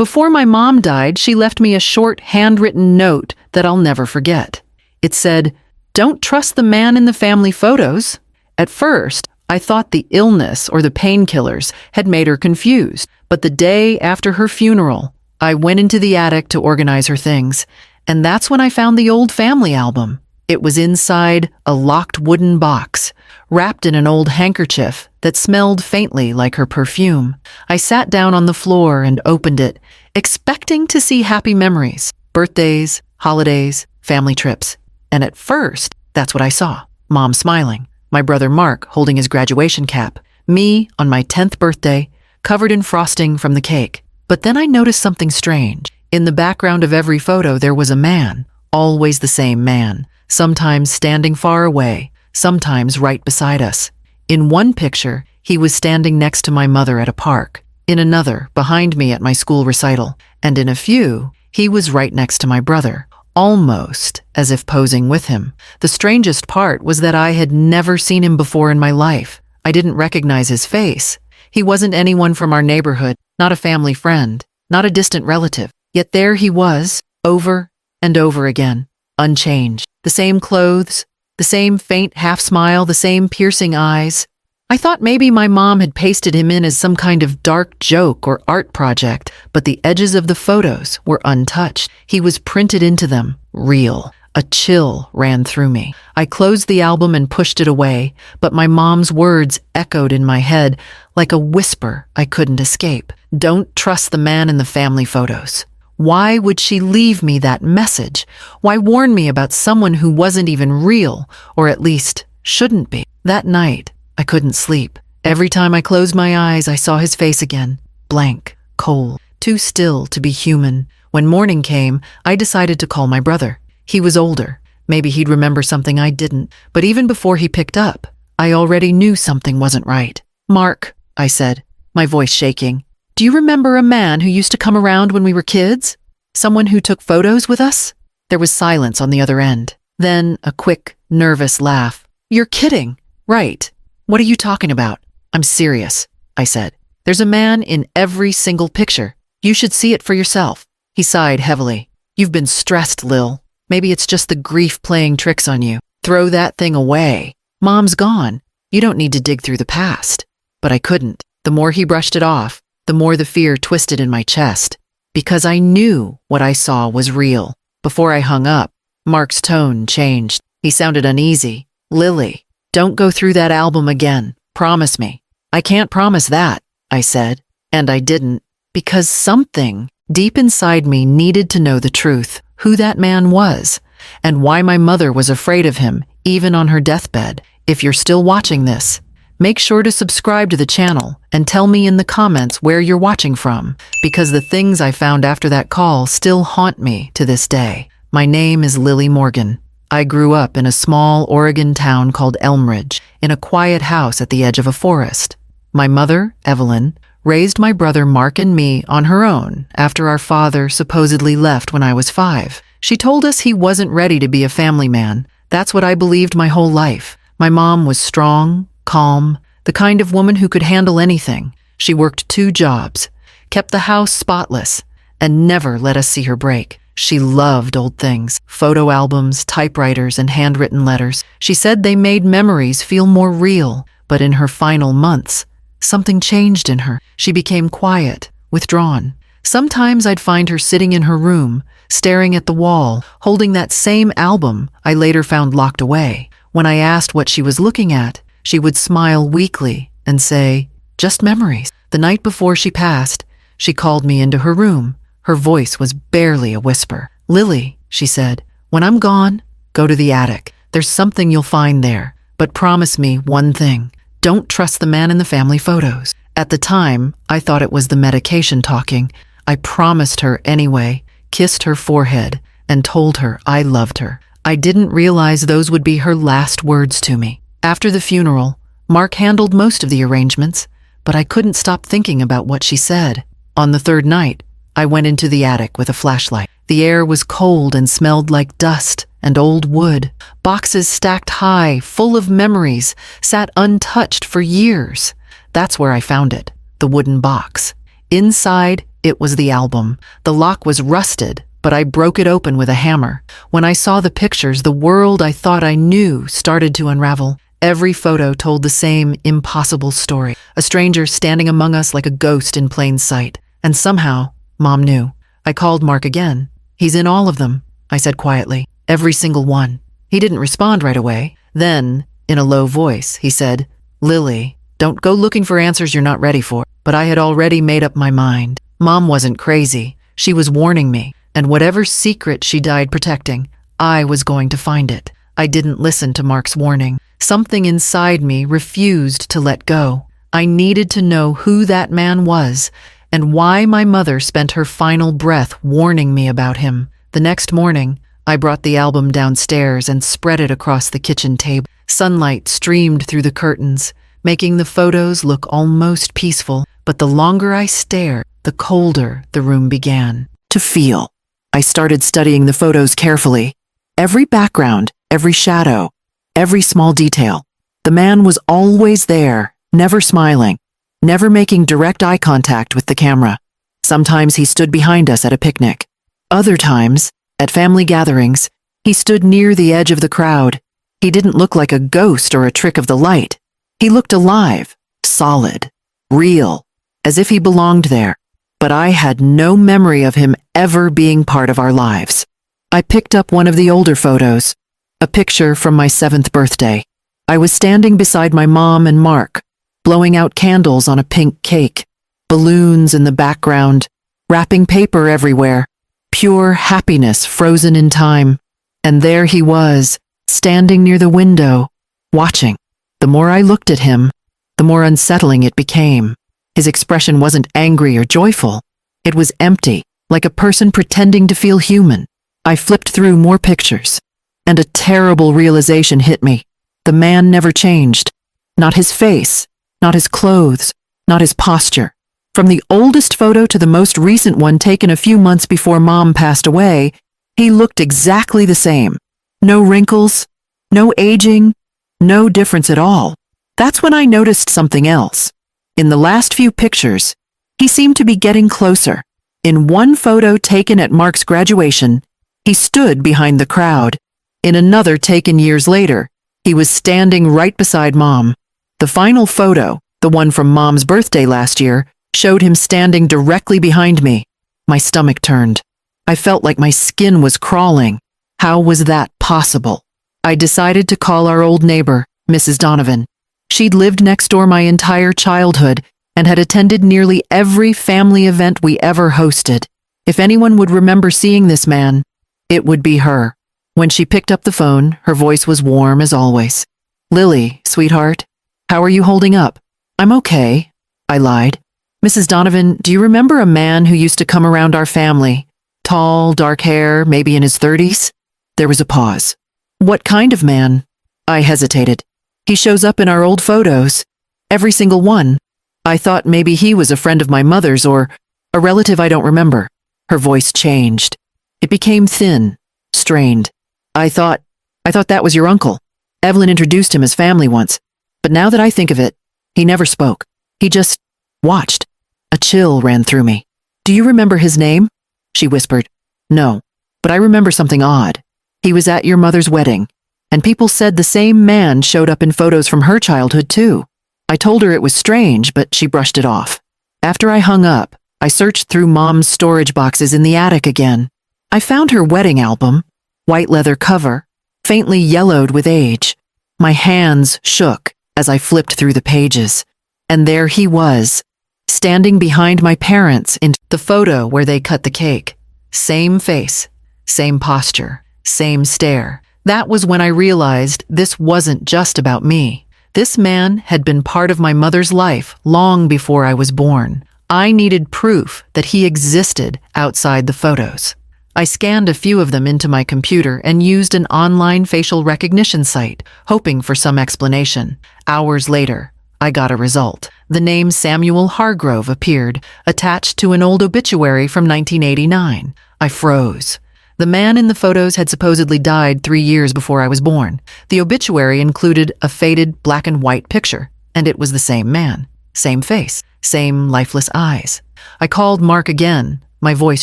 Before my mom died, she left me a short, handwritten note that I'll never forget. It said, "Don't trust the man in the family photos." At first, I thought the illness or the painkillers had made her confused, but the day after her funeral, I went into the attic to organize her things, and that's when I found the old family album. It was inside a locked wooden box, wrapped in an old handkerchief that smelled faintly like her perfume. I sat down on the floor and opened it, expecting to see happy memories, birthdays, holidays, family trips. And at first, that's what I saw. Mom smiling, my brother Mark holding his graduation cap, me on my 10th birthday, covered in frosting from the cake. But then I noticed something strange. In the background of every photo, there was a man, always the same man, sometimes standing far away, sometimes right beside us. In one picture, he was standing next to my mother at a park. In another, behind me at my school recital. And in a few, he was right next to my brother, almost as if posing with him. The strangest part was that I had never seen him before in my life. I didn't recognize his face. He wasn't anyone from our neighborhood, not a family friend, not a distant relative. Yet there he was, over and over again, unchanged. The same clothes, the same faint half-smile, the same piercing eyes. I thought maybe my mom had pasted him in as some kind of dark joke or art project, but the edges of the photos were untouched. He was printed into them, real. A chill ran through me. I closed the album and pushed it away, but my mom's words echoed in my head like a whisper I couldn't escape. Don't trust the man in the family photos. Why would she leave me that message? Why warn me about someone who wasn't even real, or at least shouldn't be? That night, I couldn't sleep. Every time I closed my eyes, I saw his face again. Blank, cold, too still to be human. When morning came, I decided to call my brother. He was older. Maybe he'd remember something I didn't. But even before he picked up, I already knew something wasn't right. "Mark," I said, my voice shaking, "do you remember a man who used to come around when we were kids? Someone who took photos with us?" There was silence on the other end. Then a quick, nervous laugh. "You're kidding, right? What are you talking about?" "I'm serious," I said. "There's a man in every single picture. You should see it for yourself." He sighed heavily. "You've been stressed, Lil. Maybe it's just the grief playing tricks on you. Throw that thing away. Mom's gone. You don't need to dig through the past." But I couldn't. The more he brushed it off, the more the fear twisted in my chest. Because I knew what I saw was real. Before I hung up, Mark's tone changed. He sounded uneasy. "Lily, don't go through that album again. Promise me." "I can't promise that," I said. And I didn't, because something deep inside me needed to know the truth, who that man was, and why my mother was afraid of him, even on her deathbed. If you're still watching this, make sure to subscribe to the channel and tell me in the comments where you're watching from, because the things I found after that call still haunt me to this day. My name is Lily Morgan. I grew up in a small Oregon town called Elmridge, in a quiet house at the edge of a forest. My mother, Evelyn, raised my brother Mark and me on her own after our father supposedly left when I was 5. She told us he wasn't ready to be a family man. That's what I believed my whole life. My mom was strong, calm, the kind of woman who could handle anything. She worked 2 jobs, kept the house spotless, and never let us see her break. She loved old things, photo albums, typewriters, and handwritten letters. She said they made memories feel more real, but in her final months, something changed in her. She became quiet, withdrawn. Sometimes I'd find her sitting in her room, staring at the wall, holding that same album I later found locked away. When I asked what she was looking at, she would smile weakly and say, "Just memories." The night before she passed, she called me into her room. Her voice was barely a whisper. "Lily," she said, "when I'm gone, go to the attic. There's something you'll find there. But promise me one thing. Don't trust the man in the family photos." At the time, I thought it was the medication talking. I promised her anyway, kissed her forehead, and told her I loved her. I didn't realize those would be her last words to me. After the funeral, Mark handled most of the arrangements, but I couldn't stop thinking about what she said. On the 3rd night, I went into the attic with a flashlight. The air was cold and smelled like dust and old wood. Boxes stacked high, full of memories, sat untouched for years. That's where I found it, the wooden box. Inside, It was the album. The lock was rusted, but I broke it open with a hammer. When I saw the pictures, the world I thought I knew started to unravel. Every photo told the same impossible story. A stranger standing among us like a ghost in plain sight. And somehow, Mom knew. I called Mark again. "He's in all of them," I said quietly. "Every single one." He didn't respond right away. Then, in a low voice, he said, "Lily, don't go looking for answers you're not ready for." But I had already made up my mind. Mom wasn't crazy. She was warning me. And whatever secret she died protecting, I was going to find it. I didn't listen to Mark's warning. Something inside me refused to let go. I needed to know who that man was and why my mother spent her final breath warning me about him. The next morning, I brought the album downstairs and spread it across the kitchen table. Sunlight streamed through the curtains, making the photos look almost peaceful. But the longer I stared, the colder the room began to feel. I started studying the photos carefully. Every background, every shadow, every small detail. The man was always there, never smiling, never making direct eye contact with the camera. Sometimes he stood behind us at a picnic. Other times, at family gatherings, he stood near the edge of the crowd. He didn't look like a ghost or a trick of the light. He looked alive, solid, real, as if he belonged there. But I had no memory of him ever being part of our lives. I picked up one of the older photos, a picture from my 7th birthday. I was standing beside my mom and Mark, blowing out candles on a pink cake, balloons in the background, wrapping paper everywhere, pure happiness frozen in time. And there he was, standing near the window, watching. The more I looked at him, the more unsettling it became. His expression wasn't angry or joyful. It was empty, like a person pretending to feel human. I flipped through more pictures, and a terrible realization hit me. The man never changed. Not his face, not his clothes, not his posture. From the oldest photo to the most recent one taken a few months before Mom passed away, he looked exactly the same. No wrinkles, no aging, no difference at all. That's when I noticed something else. In the last few pictures, he seemed to be getting closer. In one photo taken at Mark's graduation, he stood behind the crowd. In another taken years later, he was standing right beside Mom. The final photo, the one from Mom's birthday last year, showed him standing directly behind me. My stomach turned. I felt like my skin was crawling. How was that possible? I decided to call our old neighbor, Mrs. Donovan. She'd lived next door my entire childhood and had attended nearly every family event we ever hosted. If anyone would remember seeing this man, it would be her. When she picked up the phone, her voice was warm as always. "Lily, sweetheart, how are you holding up?" "I'm okay," I lied. "Mrs. Donovan, do you remember a man who used to come around our family? Tall, dark hair, maybe in his 30s? There was a pause. "What kind of man?" I hesitated. "He shows up in our old photos. Every single one." I thought maybe he was a friend of my mother's or a relative I don't remember. Her voice changed. It became thin, strained. I thought that was your uncle. Evelyn introduced him as family once. But now that I think of it, he never spoke. He just watched. A chill ran through me. "Do you remember his name?" she whispered. "No, but I remember something odd. He was at your mother's wedding. And people said the same man showed up in photos from her childhood, too." I told her it was strange, but she brushed it off. After I hung up, I searched through Mom's storage boxes in the attic again. I found her wedding album, white leather cover, faintly yellowed with age. My hands shook as I flipped through the pages. And there he was, standing behind my parents in the photo where they cut the cake. Same face, same posture, same stare. That was when I realized this wasn't just about me. This man had been part of my mother's life long before I was born. I needed proof that he existed outside the photos. I scanned a few of them into my computer and used an online facial recognition site, hoping for some explanation. Hours later, I got a result. The name Samuel Hargrove appeared, attached to an old obituary from 1989. I froze. The man in the photos had supposedly died 3 years before I was born. The obituary included a faded black and white picture, and it was the same man, same face, same lifeless eyes. I called Mark again, my voice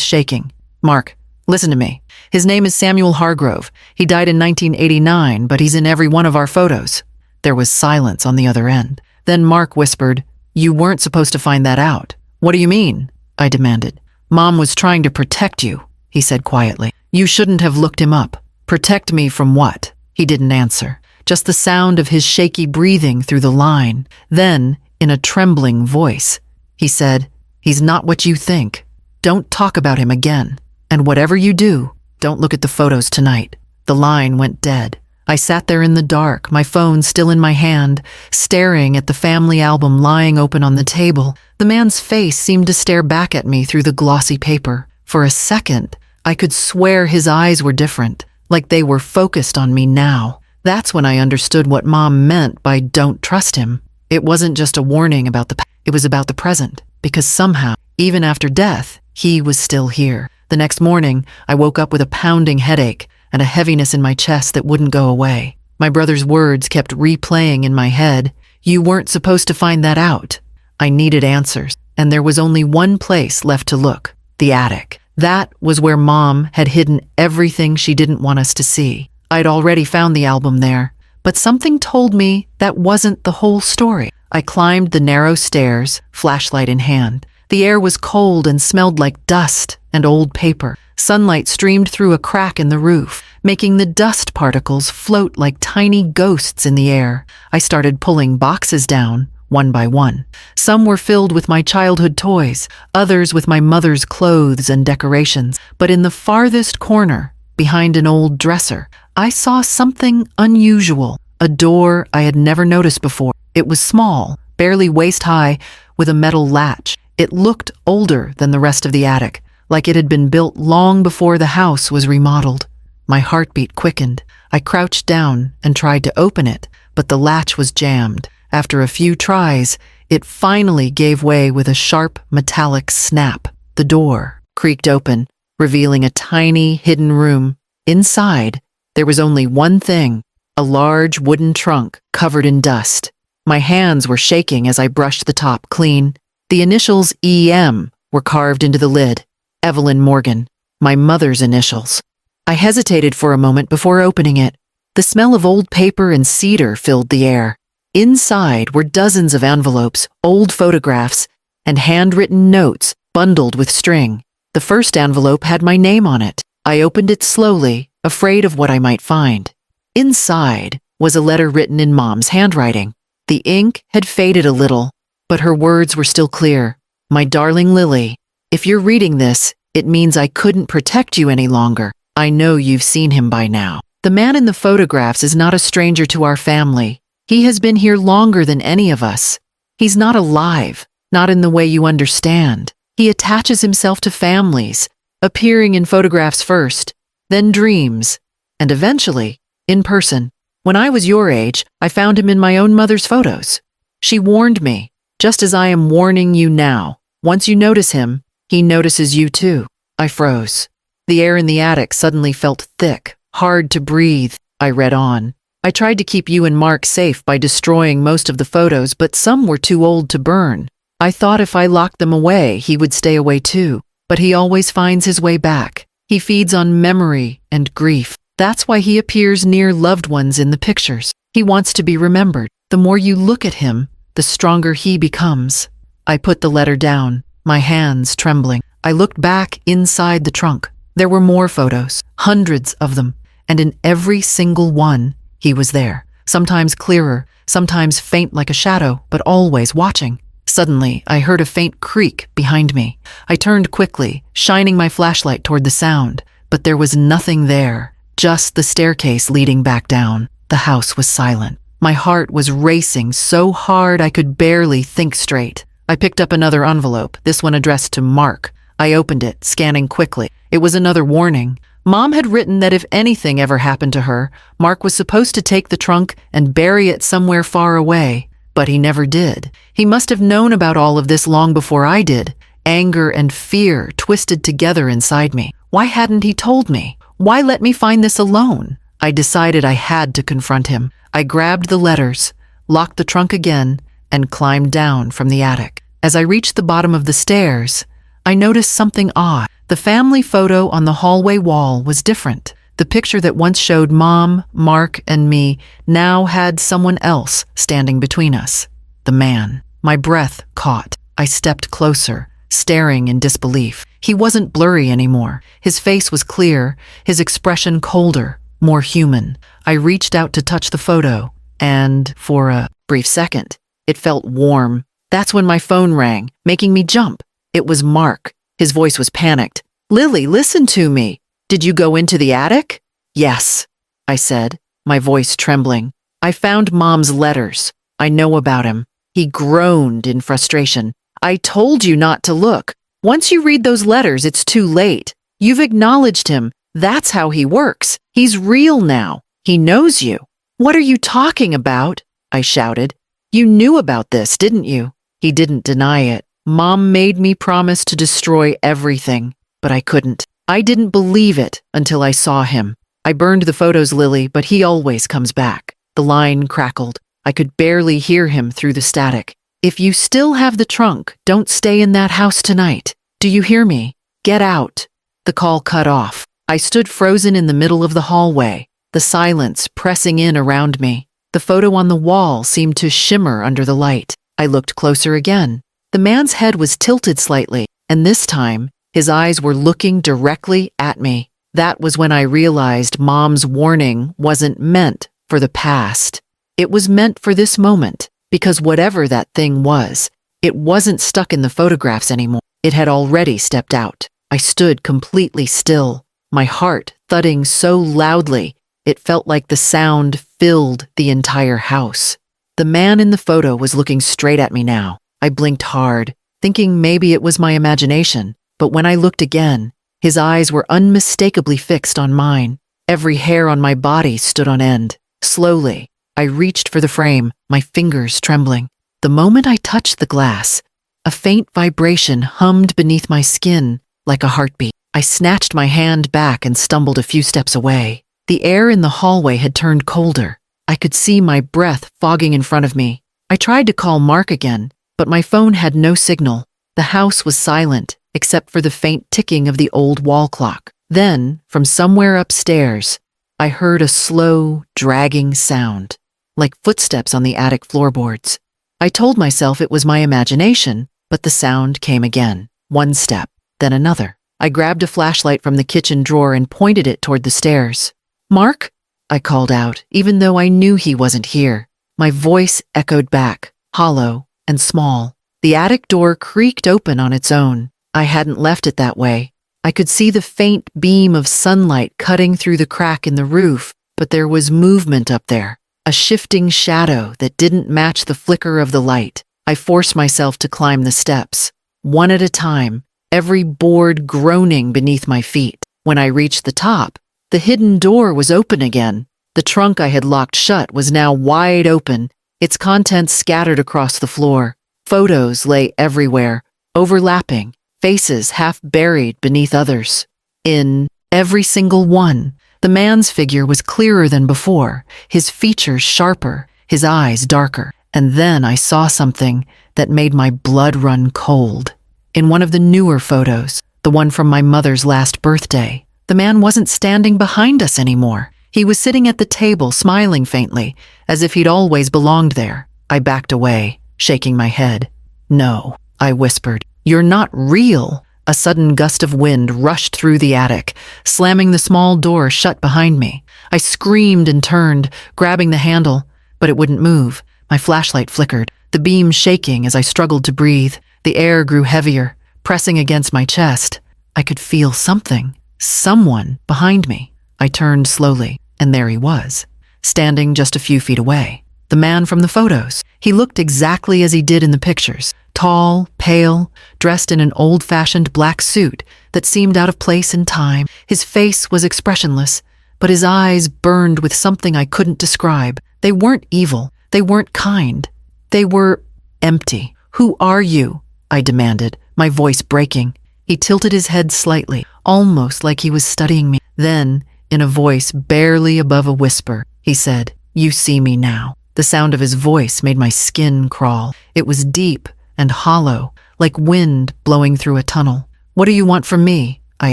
shaking. Mark, listen to me. His name is Samuel Hargrove. He died in 1989, but he's in every one of our photos. There was silence on the other end. Then Mark whispered, "You weren't supposed to find that out." "What do you mean?" I demanded. "Mom was trying to protect you," he said quietly. "You shouldn't have looked him up." "Protect me from what?" He didn't answer. Just the sound of his shaky breathing through the line. Then, in a trembling voice, he said, "He's not what you think. Don't talk about him again. And whatever you do, don't look at the photos tonight." The line went dead. I sat there in the dark, my phone still in my hand, staring at the family album lying open on the table. The man's face seemed to stare back at me through the glossy paper. For a second, I could swear his eyes were different, like they were focused on me now. That's when I understood what Mom meant by "don't trust him." It wasn't just a warning about the past, it was about the present, because somehow, even after death, he was still here. The next morning, I woke up with a pounding headache and a heaviness in my chest that wouldn't go away. My brother's words kept replaying in my head. "You weren't supposed to find that out." I needed answers, and there was only one place left to look: the attic. That was where Mom had hidden everything she didn't want us to see. I'd already found the album there, but something told me that wasn't the whole story. I climbed the narrow stairs, flashlight in hand. The air was cold and smelled like dust and old paper. Sunlight streamed through a crack in the roof, making the dust particles float like tiny ghosts in the air. I started pulling boxes down, one by one. Some were filled with my childhood toys, others with my mother's clothes and decorations. But in the farthest corner, behind an old dresser, I saw something unusual. A door I had never noticed before. It was small, barely waist-high, with a metal latch. It looked older than the rest of the attic, like it had been built long before the house was remodeled. My heartbeat quickened. I crouched down and tried to open it, but the latch was jammed. After a few tries, it finally gave way with a sharp, metallic snap. The door creaked open, revealing a tiny, hidden room. Inside, there was only one thing: a large wooden trunk covered in dust. My hands were shaking as I brushed the top clean. The initials EM were carved into the lid. Evelyn Morgan, my mother's initials. I hesitated for a moment before opening it. The smell of old paper and cedar filled the air. Inside were dozens of envelopes, old photographs, and handwritten notes bundled with string. The first envelope had my name on it. I opened it slowly, afraid of what I might find. Inside was a letter written in Mom's handwriting. The ink had faded a little, but her words were still clear. "My darling Lily, if you're reading this, it means I couldn't protect you any longer. I know you've seen him by now. The man in the photographs is not a stranger to our family. He has been here longer than any of us. He's not alive, not in the way you understand. He attaches himself to families, appearing in photographs first, then dreams, and eventually, in person. When I was your age, I found him in my own mother's photos. She warned me, just as I am warning you now. Once you notice him, he notices you too." I froze. The air in the attic suddenly felt thick, hard to breathe. I read on. "I tried to keep you and Mark safe by destroying most of the photos, but some were too old to burn. I thought if I locked them away, he would stay away too. But he always finds his way back. He feeds on memory and grief. That's why he appears near loved ones in the pictures. He wants to be remembered. The more you look at him, the stronger he becomes." I put the letter down, my hands trembling. I looked back inside the trunk. There were more photos, hundreds of them, and in every single one, he was there. Sometimes clearer, sometimes faint like a shadow, but always watching. Suddenly, I heard a faint creak behind me. I turned quickly, shining my flashlight toward the sound, but there was nothing there, just the staircase leading back down. The house was silent. My heart was racing so hard I could barely think straight. I picked up another envelope, this one addressed to Mark. I opened it, scanning quickly. It was another warning. Mom had written that if anything ever happened to her, Mark was supposed to take the trunk and bury it somewhere far away. But he never did. He must have known about all of this long before I did. Anger and fear twisted together inside me. Why hadn't he told me? Why let me find this alone? I decided I had to confront him. I grabbed the letters, locked the trunk again, and climbed down from the attic. As I reached the bottom of the stairs, I noticed something odd. The family photo on the hallway wall was different. The picture that once showed Mom, Mark, and me now had someone else standing between us. The man. My breath caught. I stepped closer, staring in disbelief. He wasn't blurry anymore. His face was clear, his expression colder, more human. I reached out to touch the photo, and for a brief second, it felt warm. That's when my phone rang, making me jump. It was Mark. His voice was panicked. "Lily, listen to me. Did you go into the attic?" "Yes," I said, my voice trembling. "I found Mom's letters. I know about him." He groaned in frustration. "I told you not to look. Once you read those letters, it's too late. You've acknowledged him. That's how he works. He's real now. He knows you." "What are you talking about?" I shouted. "You knew about this, didn't you?" He didn't deny it. "Mom made me promise to destroy everything, but I couldn't. I didn't believe it until I saw him. I burned the photos, Lily, but he always comes back." The line crackled. I could barely hear him through the static. "If you still have the trunk, don't stay in that house tonight. Do you hear me? Get out." The call cut off. I stood frozen in the middle of the hallway, the silence pressing in around me. The photo on the wall seemed to shimmer under the light. I looked closer again. The man's head was tilted slightly, and this time, his eyes were looking directly at me. That was when I realized Mom's warning wasn't meant for the past. It was meant for this moment, because whatever that thing was, it wasn't stuck in the photographs anymore. It had already stepped out. I stood completely still, my heart thudding so loudly it felt like the sound filled the entire house. The man in the photo was looking straight at me now. I blinked hard, thinking maybe it was my imagination, but when I looked again, his eyes were unmistakably fixed on mine. Every hair on my body stood on end. Slowly, I reached for the frame, my fingers trembling. The moment I touched the glass, a faint vibration hummed beneath my skin like a heartbeat. I snatched my hand back and stumbled a few steps away. The air in the hallway had turned colder. I could see my breath fogging in front of me. I tried to call Mark again, but my phone had no signal. The house was silent, except for the faint ticking of the old wall clock. Then, from somewhere upstairs, I heard a slow, dragging sound, like footsteps on the attic floorboards. I told myself it was my imagination, but the sound came again. One step, then another. I grabbed a flashlight from the kitchen drawer and pointed it toward the stairs. "Mark?" I called out, even though I knew he wasn't here. My voice echoed back, hollow and small. The attic door creaked open on its own. I hadn't left it that way. I could see the faint beam of sunlight cutting through the crack in the roof, but there was movement up there, a shifting shadow that didn't match the flicker of the light. I forced myself to climb the steps, one at a time, every board groaning beneath my feet. When I reached the top, the hidden door was open again. The trunk I had locked shut was now wide open, its contents scattered across the floor. Photos lay everywhere, overlapping, faces half buried beneath others. In every single one, the man's figure was clearer than before, his features sharper, his eyes darker. And then I saw something that made my blood run cold. In one of the newer photos, the one from my mother's last birthday, the man wasn't standing behind us anymore. He was sitting at the table, smiling faintly, as if he'd always belonged there. I backed away, shaking my head. "No," I whispered. "You're not real." A sudden gust of wind rushed through the attic, slamming the small door shut behind me. I screamed and turned, grabbing the handle, but it wouldn't move. My flashlight flickered, the beam shaking as I struggled to breathe. The air grew heavier, pressing against my chest. I could feel something, someone behind me. I turned slowly, and there he was, standing just a few feet away. The man from the photos. He looked exactly as he did in the pictures. Tall, pale, dressed in an old-fashioned black suit that seemed out of place in time. His face was expressionless, but his eyes burned with something I couldn't describe. They weren't evil. They weren't kind. They were empty. "Who are you?" I demanded, my voice breaking. He tilted his head slightly, almost like he was studying me. Then, in a voice barely above a whisper, he said, "You see me now." The sound of his voice made my skin crawl. It was deep and hollow, like wind blowing through a tunnel. "What do you want from me?" I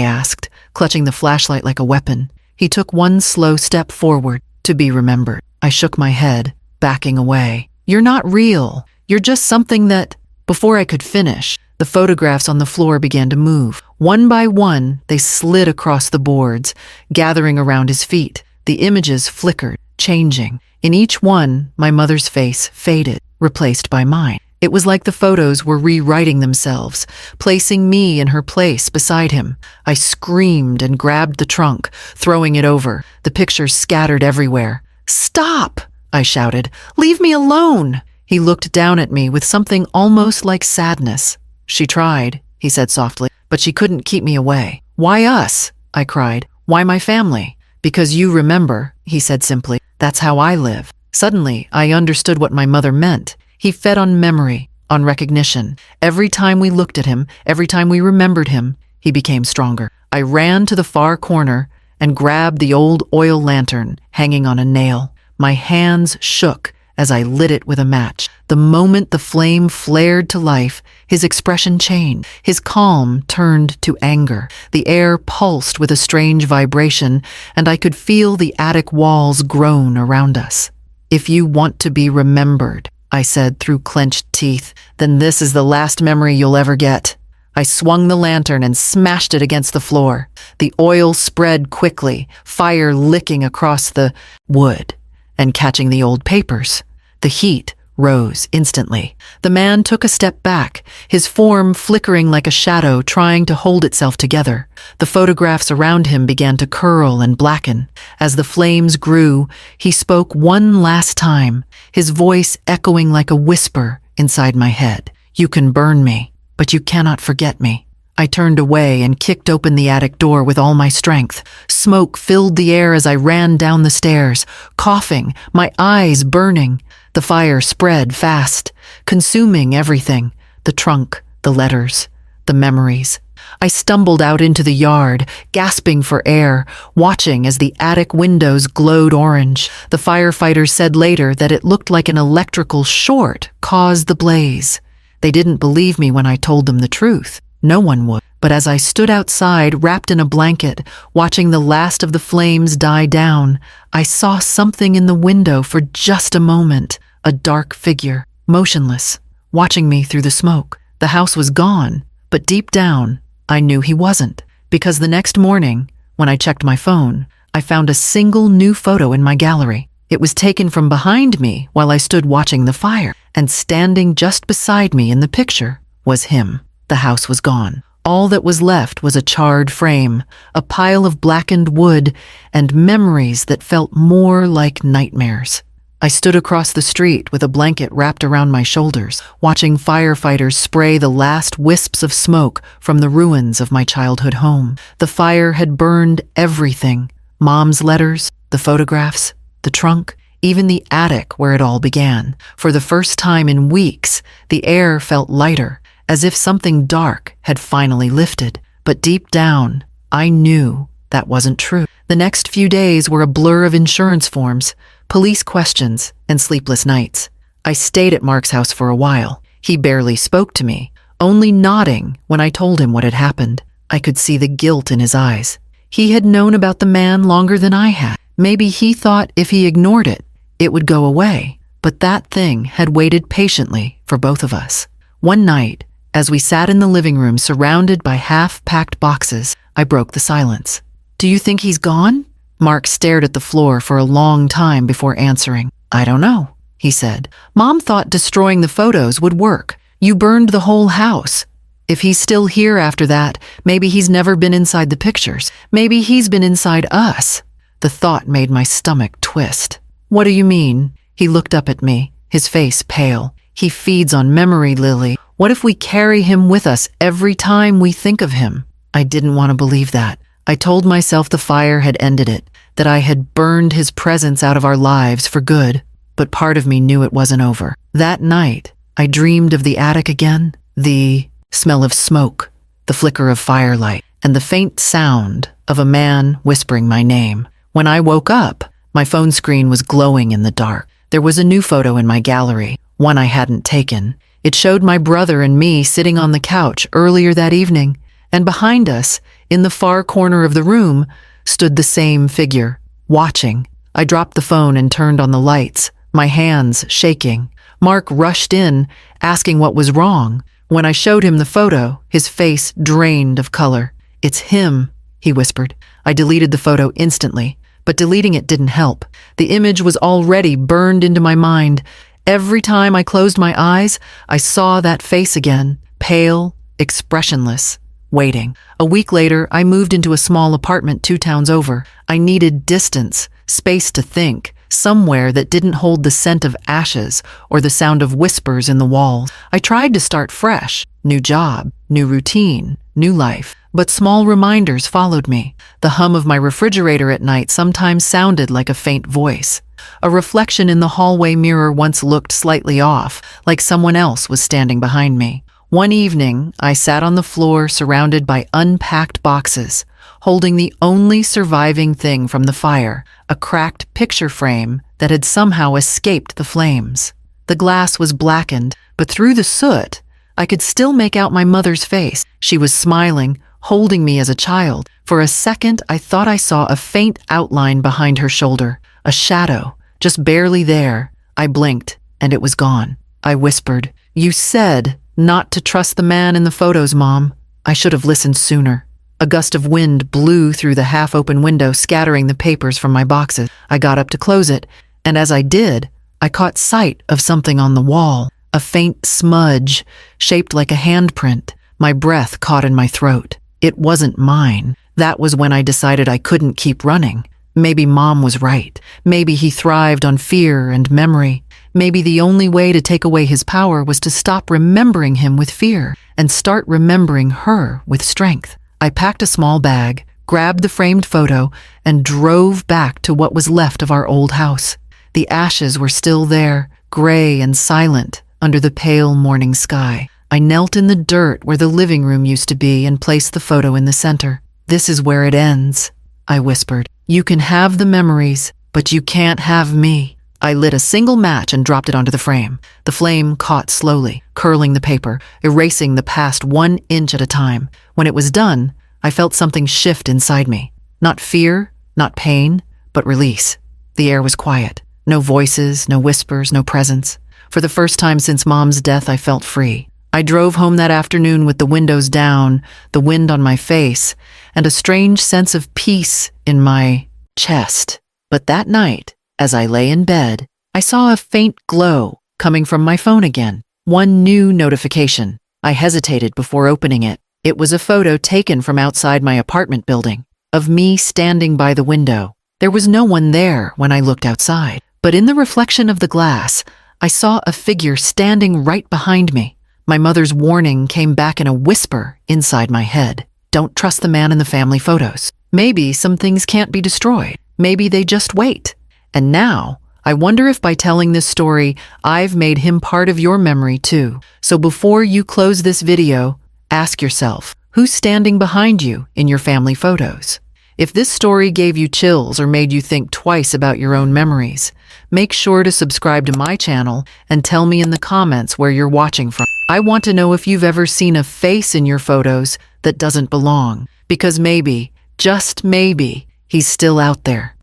asked, clutching the flashlight like a weapon. He took one slow step forward. "To be remembered." I shook my head, backing away. "You're not real. You're just something that—" Before I could finish, the photographs on the floor began to move. One by one, they slid across the boards, gathering around his feet. The images flickered, changing. In each one, my mother's face faded, replaced by mine. It was like the photos were rewriting themselves, placing me in her place beside him. I screamed and grabbed the trunk, throwing it over. The pictures scattered everywhere. "Stop!" I shouted. "Leave me alone!" He looked down at me with something almost like sadness. "She tried," he said softly, "but she couldn't keep me away." "Why us?" I cried. "Why my family?" "Because you remember," he said simply. "That's how I live." Suddenly, I understood what my mother meant. He fed on memory, on recognition. Every time we looked at him, every time we remembered him, he became stronger. I ran to the far corner and grabbed the old oil lantern hanging on a nail. My hands shook as I lit it with a match. The moment the flame flared to life, his expression changed. His calm turned to anger. The air pulsed with a strange vibration, and I could feel the attic walls groan around us. "If you want to be remembered," I said through clenched teeth, "then this is the last memory you'll ever get." I swung the lantern and smashed it against the floor. The oil spread quickly, fire licking across the wood and catching the old papers. The heat rose instantly. The man took a step back, his form flickering like a shadow trying to hold itself together. The photographs around him began to curl and blacken. As the flames grew, he spoke one last time, his voice echoing like a whisper inside my head. "You can burn me, but you cannot forget me." I turned away and kicked open the attic door with all my strength. Smoke filled the air as I ran down the stairs, coughing, my eyes burning. The fire spread fast, consuming everything: the trunk, the letters, the memories. I stumbled out into the yard, gasping for air, watching as the attic windows glowed orange. The firefighters said later that it looked like an electrical short caused the blaze. They didn't believe me when I told them the truth. No one would. But as I stood outside, wrapped in a blanket, watching the last of the flames die down, I saw something in the window for just a moment. A dark figure, motionless, watching me through the smoke. The house was gone, but deep down, I knew he wasn't. Because the next morning, when I checked my phone, I found a single new photo in my gallery. It was taken from behind me while I stood watching the fire, and standing just beside me in the picture was him. The house was gone. All that was left was a charred frame, a pile of blackened wood, and memories that felt more like nightmares. I stood across the street with a blanket wrapped around my shoulders, watching firefighters spray the last wisps of smoke from the ruins of my childhood home. The fire had burned everything: Mom's letters, the photographs, the trunk, even the attic where it all began. For the first time in weeks, the air felt lighter, as if something dark had finally lifted. But deep down, I knew that wasn't true. The next few days were a blur of insurance forms, police questions, and sleepless nights. I stayed at Mark's house for a while. He barely spoke to me, only nodding when I told him what had happened. I could see the guilt in his eyes. He had known about the man longer than I had. Maybe he thought if he ignored it, it would go away. But that thing had waited patiently for both of us. One night, as we sat in the living room surrounded by half-packed boxes, I broke the silence. "Do you think he's gone?" Mark stared at the floor for a long time before answering. "I don't know," he said. "Mom thought destroying the photos would work. You burned the whole house. If he's still here after that, maybe he's never been inside the pictures. Maybe he's been inside us." The thought made my stomach twist. "What do you mean?" He looked up at me, his face pale. "He feeds on memory, Lily. What if we carry him with us every time we think of him?" I didn't want to believe that. I told myself the fire had ended it, that I had burned his presence out of our lives for good, but part of me knew it wasn't over. That night, I dreamed of the attic again, the smell of smoke, the flicker of firelight, and the faint sound of a man whispering my name. When I woke up, my phone screen was glowing in the dark. There was a new photo in my gallery, one I hadn't taken. It showed my brother and me sitting on the couch earlier that evening, And behind us, in the far corner of the room, stood the same figure, watching. I dropped the phone and turned on the lights, my hands shaking. Mark rushed in, asking what was wrong. When I showed him the photo, his face drained of color. "It's him," he whispered. I deleted the photo instantly, but deleting it didn't help. The image was already burned into my mind. Every time I closed my eyes, I saw that face again, pale, expressionless, waiting. A week later, I moved into a small apartment 2 towns over. I needed distance, space to think, somewhere that didn't hold the scent of ashes or the sound of whispers in the walls. I tried to start fresh, new job, new routine, new life, but small reminders followed me. The hum of my refrigerator at night sometimes sounded like a faint voice. A reflection in the hallway mirror once looked slightly off, like someone else was standing behind me. One evening, I sat on the floor surrounded by unpacked boxes, holding the only surviving thing from the fire, a cracked picture frame that had somehow escaped the flames. The glass was blackened, but through the soot, I could still make out my mother's face. She was smiling, holding me as a child. For a second, I thought I saw a faint outline behind her shoulder, a shadow, just barely there. I blinked, and it was gone. I whispered, "You said not to trust the man in the photos, Mom." I should have listened sooner. A gust of wind blew through the half-open window, scattering the papers from my boxes. I got up to close it, and as I did, I caught sight of something on the wall, a faint smudge, shaped like a handprint. My breath caught in my throat. It wasn't mine. That was when I decided I couldn't keep running. Maybe Mom was right. Maybe he thrived on fear and memory. Maybe the only way to take away his power was to stop remembering him with fear and start remembering her with strength. I packed a small bag, grabbed the framed photo, and drove back to what was left of our old house. The ashes were still there, gray and silent, under the pale morning sky. I knelt in the dirt where the living room used to be and placed the photo in the center. "This is where it ends," I whispered. "You can have the memories, but you can't have me." I lit a single match and dropped it onto the frame. The flame caught slowly, curling the paper, erasing the past 1 inch at a time. When it was done, I felt something shift inside me. Not fear, not pain, but release. The air was quiet. No voices, no whispers, no presence. For the first time since Mom's death, I felt free. I drove home that afternoon with the windows down, the wind on my face, and a strange sense of peace in my chest. But that night, as I lay in bed, I saw a faint glow coming from my phone again. One new notification. I hesitated before opening it. It was a photo taken from outside my apartment building, of me standing by the window. There was no one there when I looked outside, but in the reflection of the glass, I saw a figure standing right behind me. My mother's warning came back in a whisper inside my head. Don't trust the man in the family photos. Maybe some things can't be destroyed. Maybe they just wait. And now, I wonder if by telling this story, I've made him part of your memory too. So before you close this video, ask yourself, who's standing behind you in your family photos? If this story gave you chills or made you think twice about your own memories, make sure to subscribe to my channel and tell me in the comments where you're watching from. I want to know if you've ever seen a face in your photos that doesn't belong, because maybe, just maybe, he's still out there.